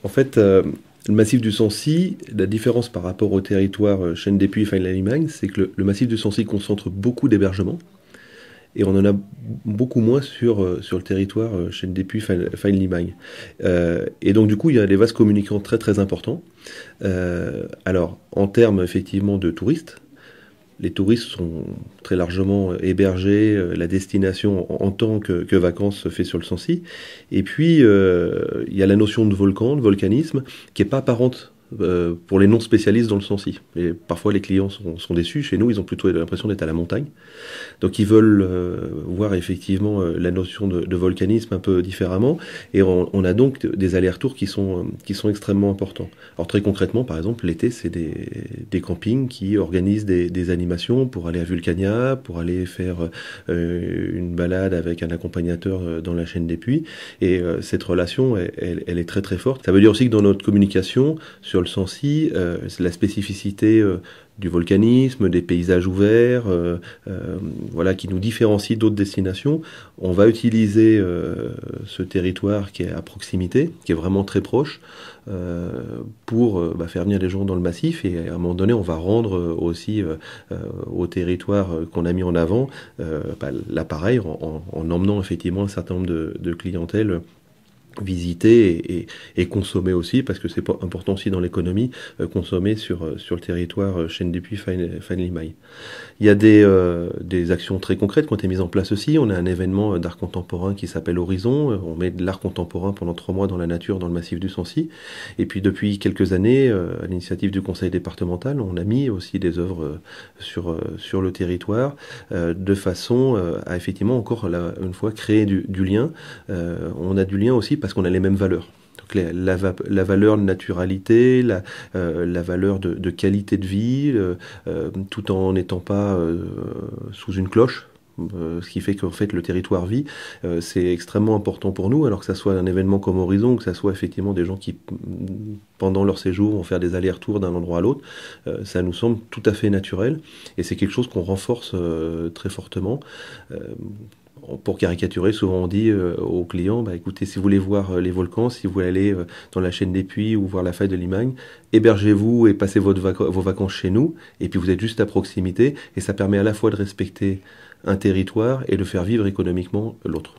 En fait, le massif du Sancy, la différence par rapport au territoire Chêne des Puys, Fagne-la-Limagne, c'est que le massif du Sancy concentre beaucoup d'hébergements et on en a beaucoup moins sur le territoire Chêne des Puys, Fagne-Limagne. Et donc du coup, il y a des vases communicants très très importants. Alors, en termes effectivement de touristes, les touristes sont très largement hébergés, la destination en tant que vacances se fait sur le Sancy. Et puis, il y a la notion de volcan, de volcanisme, qui n'est pas apparente pour les non-spécialistes dans le Sancy. Et parfois, les clients sont déçus. Chez nous, ils ont plutôt l'impression d'être à la montagne. Donc ils veulent voir effectivement la notion de volcanisme un peu différemment, et on a donc des allers-retours qui sont extrêmement importants. Alors très concrètement, par exemple, l'été, c'est des campings qui organisent des animations pour aller à Vulcania, pour aller faire une balade avec un accompagnateur dans la chaîne des Puys, et cette relation, elle est très très forte. Ça veut dire aussi que dans notre communication sur le Sancy, c'est la spécificité du volcanisme, des paysages ouverts, voilà, qui nous différencie d'autres destinations. On va utiliser ce territoire qui est à proximité, qui est vraiment très proche, pour faire venir les gens dans le massif, et à un moment donné, on va rendre aussi au territoire qu'on a mis en avant l'appareil en emmenant effectivement un certain nombre de clientèles visiter et consommer aussi, parce que c'est important aussi dans l'économie, consommer sur le territoire Chêne des Puys, Fagne-Limagne. Il y a des actions très concrètes qui ont été mises en place aussi. On a un événement d'art contemporain qui s'appelle Horizon. On met de l'art contemporain pendant 3 mois dans la nature, dans le massif du Sancy. Et puis depuis quelques années, à l'initiative du conseil départemental, on a mis aussi des œuvres sur le territoire, de façon à effectivement encore une fois créer du lien. On a du lien aussi parce qu'on a les mêmes valeurs. Donc la valeur de naturalité, la valeur de qualité de vie, tout en n'étant pas sous une cloche. Ce qui fait qu'en fait le territoire vit, c'est extrêmement important pour nous, alors que ça soit un événement comme Horizon, que ça soit effectivement des gens qui, pendant leur séjour, vont faire des allers-retours d'un endroit à l'autre, ça nous semble tout à fait naturel, et c'est quelque chose qu'on renforce très fortement. Pour caricaturer, souvent on dit aux clients, écoutez, si vous voulez voir les volcans, si vous voulez aller dans la chaîne des Puys ou voir la faille de Limagne, hébergez-vous et passez vos vacances chez nous, et puis vous êtes juste à proximité, et ça permet à la fois de respecter un territoire et de faire vivre économiquement l'autre.